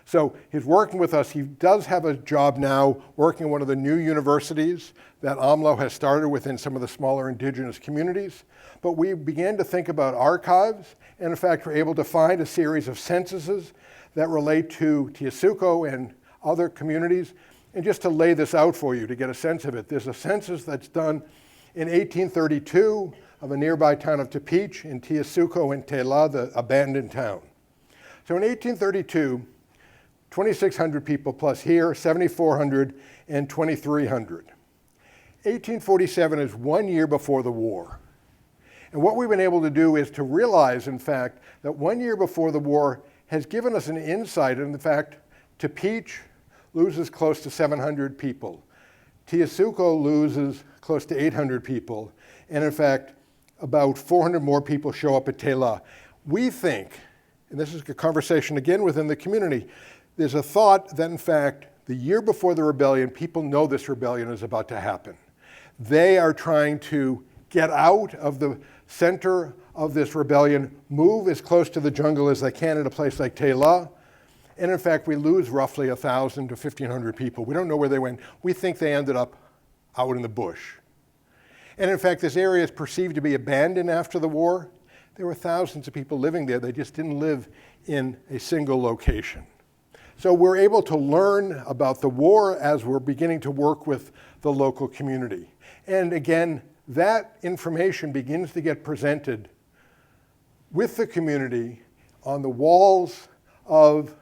Speaker 3: So he's working with us. He does have a job now working in one of the new universities that AMLO has started within some of the smaller indigenous communities. But we began to think about archives, and in fact, we're able to find a series of censuses that relate to Teasuque and other communities. And just to lay this out for you to get a sense of it, there's a census that's done in 1832 of a nearby town of Tepiche in Teasuque and Tela, the abandoned town. So in 1832, 2,600 people plus here, 7,400 and 2,300. 1847 is 1 year before the war. And what we've been able to do is to realize, in fact, that 1 year before the war has given us an insight in the fact Tepiche loses close to 700 people. Teasuque loses close to 800 people. And in fact, about 400 more people show up at Tela. We think, and this is a conversation again within the community, there's a thought that in fact, the year before the rebellion, people know this rebellion is about to happen. They are trying to get out of the center of this rebellion, move as close to the jungle as they can at a place like Tela. And in fact, we lose roughly 1,000 to 1,500 people. We don't know where they went. We think they ended up out in the bush. And in fact, this area is perceived to be abandoned after the war. There were thousands of people living there. They just didn't live in a single location. So we're able to learn about the war as we're beginning to work with the local community. And again, that information begins to get presented with the community on the walls of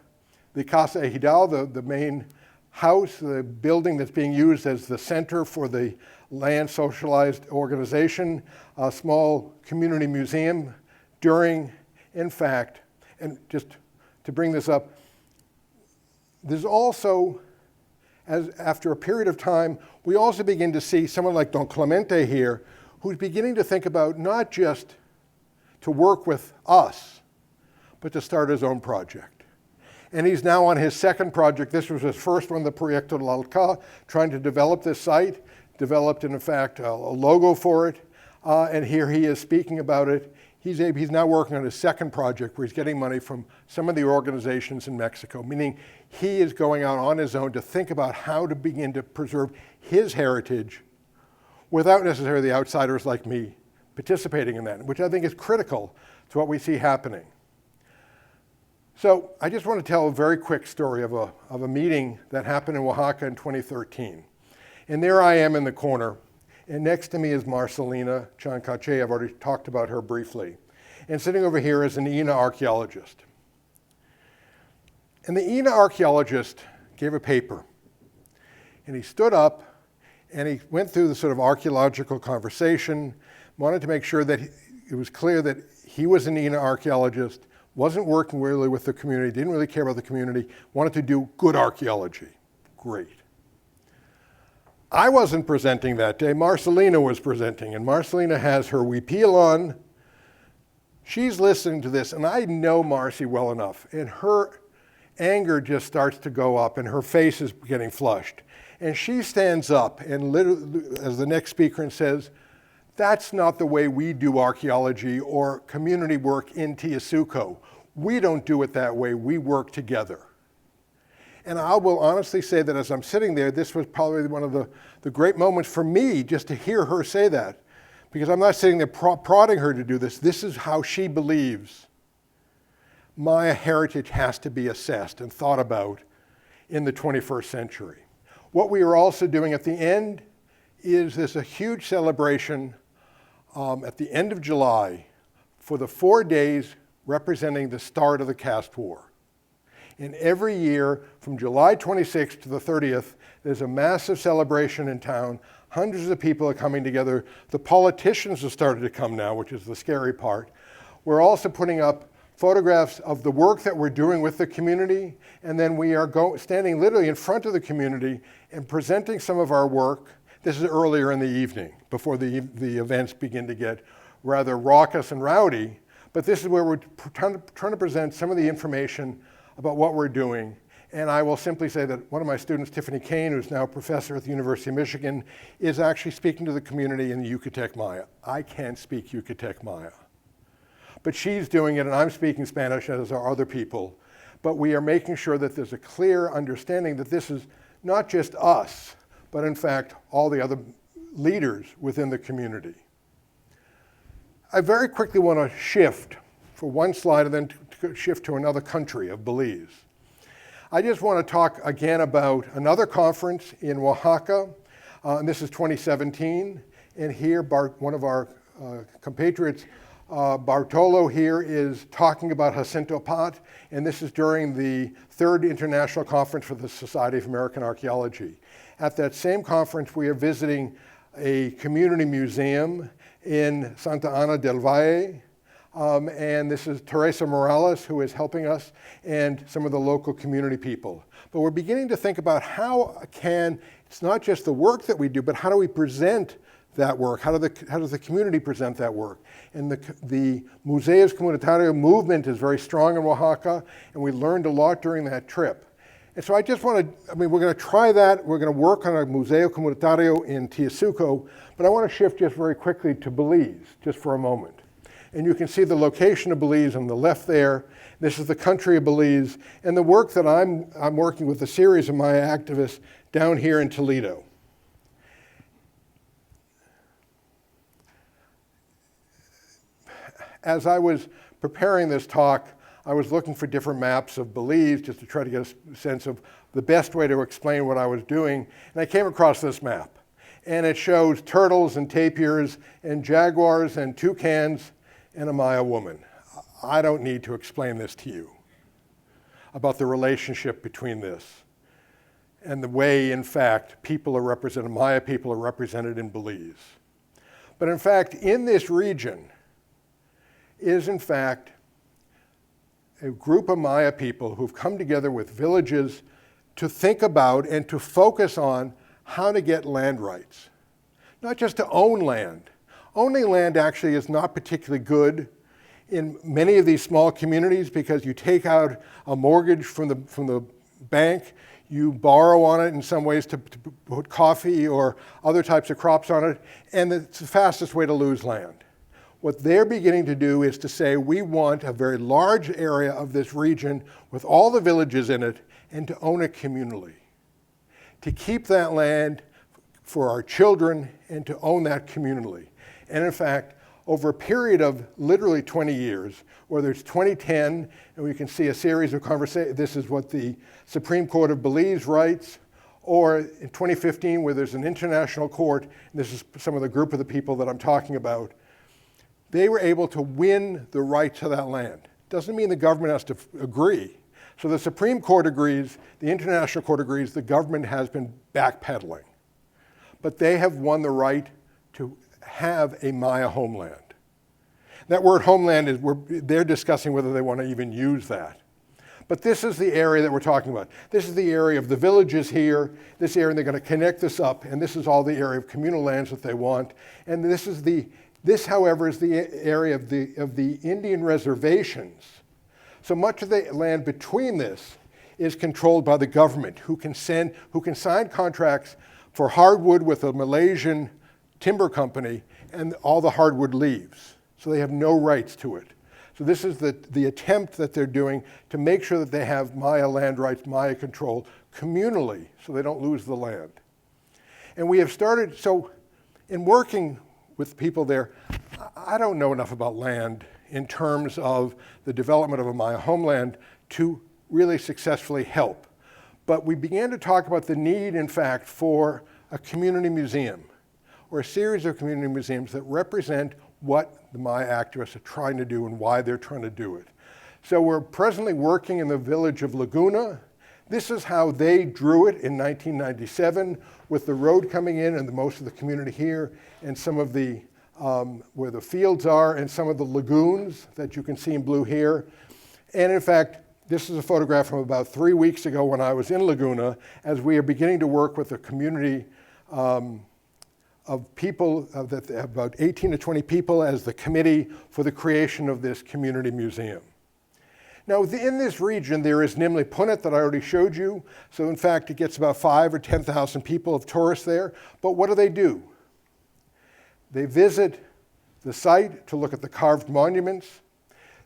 Speaker 3: the Casa Ejidal, the main house, the building that's being used as the center for the land socialized organization, a small community museum during, in fact, and just to bring this up, there's also, after a period of time, we also begin to see someone like Don Clemente here, who's beginning to think about not just to work with us, but to start his own project. And he's now on his second project. This was his first one, the Proyecto del Alca, trying to develop this site, developed, in fact, a logo for it. And here he is speaking about it. He's now working on his second project where he's getting money from some of the organizations in Mexico, meaning he is going out on his own to think about how to begin to preserve his heritage without necessarily the outsiders like me participating in that, which I think is critical to what we see happening. So I just want to tell a very quick story of a meeting that happened in Oaxaca in 2013. And there I am in the corner, and next to me is Marcelina Chancache. I've already talked about her briefly. And sitting over here is an INA archaeologist. And the INA archaeologist gave a paper. And he stood up and he went through the sort of archaeological conversation, wanted to make sure that it was clear that he was an INA archaeologist, wasn't working really with the community, didn't really care about the community, wanted to do good archaeology. Great. I wasn't presenting that day. Marcelina was presenting, and Marcelina has her huipil on. She's listening to this, and I know Marcy well enough, and her anger just starts to go up, and her face is getting flushed. And she stands up, and literally, as the next speaker, and says, "That's not the way we do archaeology or community work in Teosuco. We don't do it that way. We work together." And I will honestly say that as I'm sitting there, this was probably one of the great moments for me just to hear her say that. Because I'm not sitting there prodding her to do this. This is how she believes Maya heritage has to be assessed and thought about in the 21st century. What we are also doing at the end is there's a huge celebration at the end of July for the 4 days representing the start of the Caste War. And every year, from July 26th to the 30th, there's a massive celebration in town. Hundreds of people are coming together. The politicians have started to come now, which is the scary part. We're also putting up photographs of the work that we're doing with the community, and then we are standing literally in front of the community and presenting some of our work. This is earlier in the evening, before the events begin to get rather raucous and rowdy, but this is where we're trying to present some of the information about what we're doing. And I will simply say that one of my students, Tiffany Kane, who's now a professor at the University of Michigan, is actually speaking to the community in the Yucatec Maya. I can't speak Yucatec Maya. But she's doing it, and I'm speaking Spanish, as are other people. But we are making sure that there's a clear understanding that this is not just us, but in fact, all the other leaders within the community. I very quickly want to shift for one slide and then to shift to another country of Belize. I just want to talk again about another conference in Oaxaca, and this is 2017. And here, one of our compatriots, Bartolo here, is talking about Jacinto Pat, and this is during the third international conference for the Society of American Archaeology. At that same conference, we are visiting a community museum in Santa Ana del Valle, and this is Teresa Morales, who is helping us, and some of the local community people. But we're beginning to think about it's not just the work that we do, but how do we present that work? How does the community present that work? And the Museos Comunitario movement is very strong in Oaxaca, and we learned a lot during that trip. And so I just want to, we're going to try that. We're going to work on a Museo Comunitario in Teosuco, but I want to shift just very quickly to Belize, just for a moment. And you can see the location of Belize on the left there. This is the country of Belize, and the work that I'm working with a series of Maya activists down here in Toledo. As I was preparing this talk, I was looking for different maps of Belize just to try to get a sense of the best way to explain what I was doing. And I came across this map. And it shows turtles and tapirs and jaguars and toucans and a Maya woman. I don't need to explain this to you about the relationship between this and the way, in fact, people are represented, Maya people are represented in Belize. But in fact, in this region is, in fact, a group of Maya people who've come together with villages to think about and to focus on how to get land rights. Not just to own land. Owning land actually is not particularly good in many of these small communities because you take out a mortgage from the bank, you borrow on it in some ways to put coffee or other types of crops on it, and it's the fastest way to lose land. What they're beginning to do is to say, we want a very large area of this region with all the villages in it and to own it communally. To keep that land for our children and to own that communally. And in fact, over a period of literally 20 years, whether it's 2010, and we can see a series of conversations, this is what the Supreme Court of Belize writes, or in 2015, where there's an international court, and this is some of the group of the people that I'm talking about, they were able to win the right to that land. Doesn't mean the government has to agree. So the Supreme Court agrees, the International Court agrees, the government has been backpedaling. But they have won the right to have a Maya homeland. That word homeland, they're discussing whether they want to even use that. But this is the area that we're talking about. This is the area of the villages here, this area, and they're going to connect this up, and this is all the area of communal lands that they want. And this, however, is the area of the Indian reservations. So much of the land between this is controlled by the government, who can sign contracts for hardwood with a Malaysian timber company, and all the hardwood leaves. So they have no rights to it. So this is the attempt that they're doing to make sure that they have Maya land rights, Maya control, communally, so they don't lose the land. And we have started, so in working with people there, I don't know enough about land in terms of the development of a Maya homeland to really successfully help. But we began to talk about the need, in fact, for a community museum or a series of community museums that represent what the Maya activists are trying to do and why they're trying to do it. So we're presently working in the village of Laguna. This is how they drew it in 1997 with the road coming in and most of the community here and some of the, where the fields are and some of the lagoons that you can see in blue here. And in fact, this is a photograph from about 3 weeks ago when I was in Laguna as we are beginning to work with a community of people, about 18 to 20 people as the committee for the creation of this community museum. Now, in this region, there is Nimli Punit that I already showed you. So in fact, it gets about 5,000 or 10,000 people of tourists there. But what do? They visit the site to look at the carved monuments.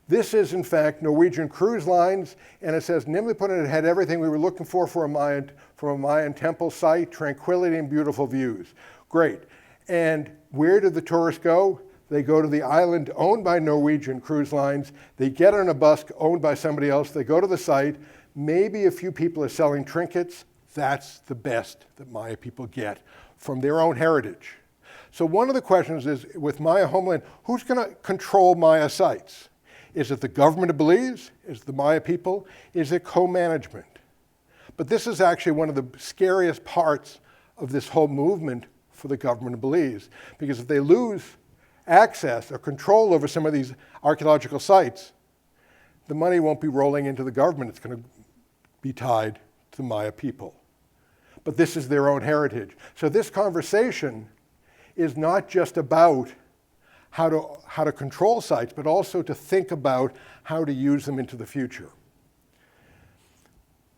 Speaker 3: This is, in fact, Norwegian Cruise Lines, and it says Nimli Punit had everything we were looking for a Mayan temple site, tranquility and beautiful views. Great. And where did the tourists go? They go to the island owned by Norwegian Cruise Lines. They get on a bus owned by somebody else. They go to the site. Maybe a few people are selling trinkets. That's the best that Maya people get from their own heritage. So one of the questions is, with Maya homeland, who's going to control Maya sites? Is it the government of Belize? Is it the Maya people? Is it co-management? But this is actually one of the scariest parts of this whole movement for the government of Belize, because if they lose access or control over some of these archaeological sites, the money won't be rolling into the government. It's going to be tied to the Maya people. But this is their own heritage. So this conversation is not just about how to control sites, but also to think about how to use them into the future.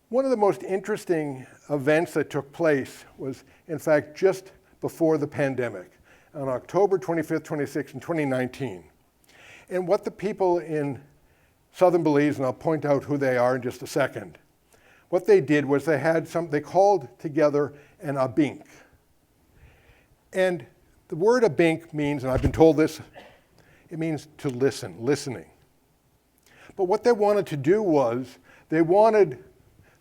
Speaker 3: One of the most interesting events that took place was, in fact, just before the pandemic, on October 25th, 26th, and 2019. And what the people in southern Belize, and I'll point out who they are in just a second, what they did was they called together an abink. And the word abink means, and I've been told this, it means to listen, listening. But what they wanted to do was, they wanted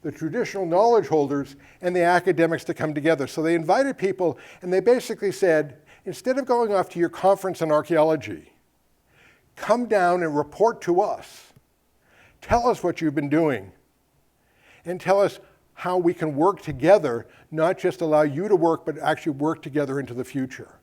Speaker 3: the traditional knowledge holders and the academics to come together. So they invited people, and they basically said, instead of going off to your conference on archaeology, come down and report to us. Tell us what you've been doing, and tell us how we can work together, not just allow you to work, but actually work together into the future.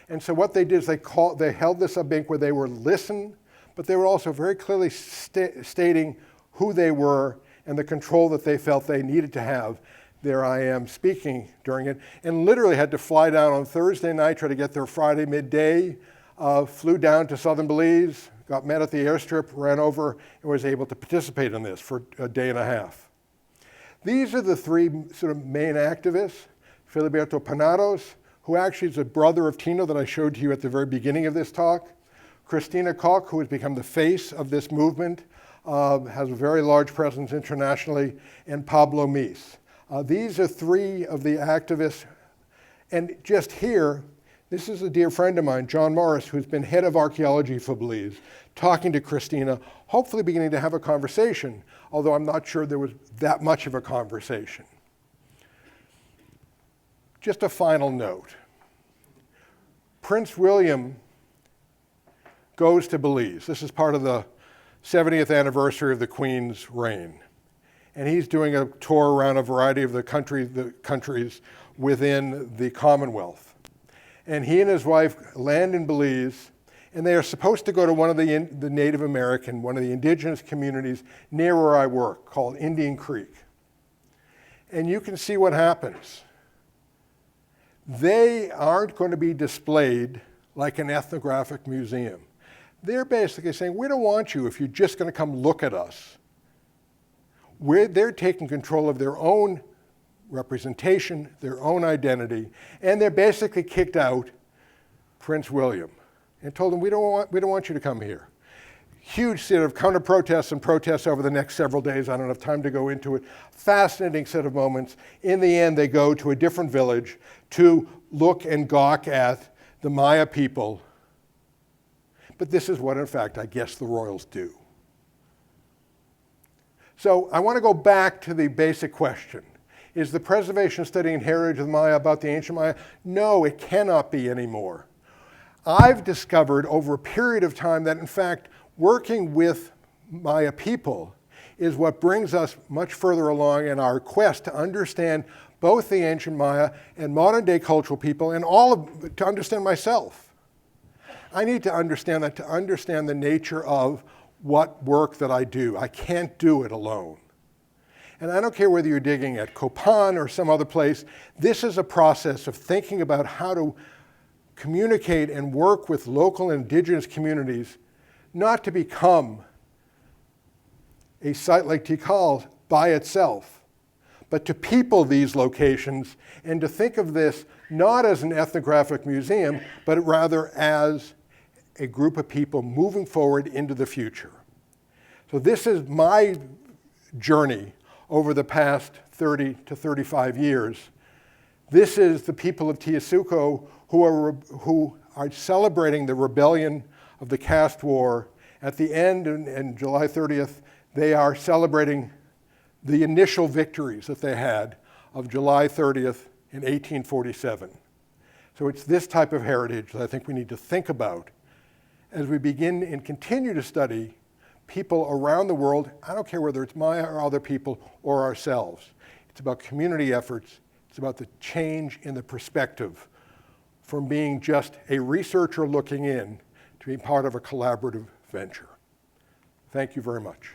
Speaker 3: And so what they did is they held this abink where they were listening, but they were also very clearly stating who they were and the control that they felt they needed to have. There I am speaking during it, and literally had to fly down on Thursday night, try to get there Friday midday, flew down to southern Belize, got met at the airstrip, ran over, and was able to participate in this for a day and a half. These are the three sort of main activists. Filiberto Panados, who actually is a brother of Tino that I showed to you at the very beginning of this talk. Christina Koch, who has become the face of this movement, has a very large presence internationally, and Pablo Mies. These are three of the activists. And just here, this is a dear friend of mine, John Morris, who's been head of archaeology for Belize, talking to Christina, hopefully beginning to have a conversation, although I'm not sure there was that much of a conversation. Just a final note. Prince William goes to Belize. This is part of the 70th anniversary of the Queen's reign. And he's doing a tour around a variety of the countries within the Commonwealth. And he and his wife land in Belize, and they are supposed to go to one of the Native American, one of the indigenous communities near where I work, called Indian Creek. And you can see what happens. They aren't going to be displayed like an ethnographic museum. They're basically saying, we don't want you if you're just going to come look at us. They're taking control of their own representation, their own identity, and they're basically kicked out Prince William and told him, we don't want you to come here. Huge set of counter-protests and protests over the next several days. I don't have time to go into it. Fascinating set of moments. In the end, they go to a different village to look and gawk at the Maya people. But this is what, in fact, I guess the royals do. So I want to go back to the basic question. Is the preservation, study, and heritage of the Maya about the ancient Maya? No, it cannot be anymore. I've discovered over a period of time that, in fact, working with Maya people is what brings us much further along in our quest to understand both the ancient Maya and modern day cultural people, and to understand myself. I need to understand that to understand the nature of what work that I do. I can't do it alone. And I don't care whether you're digging at Copan or some other place, this is a process of thinking about how to communicate and work with local indigenous communities, not to become a site like Tikal by itself, but to people these locations and to think of this not as an ethnographic museum, but rather as a group of people moving forward into the future. So this is my journey over the past 30 to 35 years. This is the people of Teosuco who are celebrating the rebellion of the Caste War. At the end, and July 30th, they are celebrating the initial victories that they had of July 30th in 1847. So it's this type of heritage that I think we need to think about as we begin and continue to study people around the world. I don't care whether it's Maya or other people or ourselves. It's about community efforts. It's about the change in the perspective from being just a researcher looking in to being part of a collaborative venture. Thank you very much.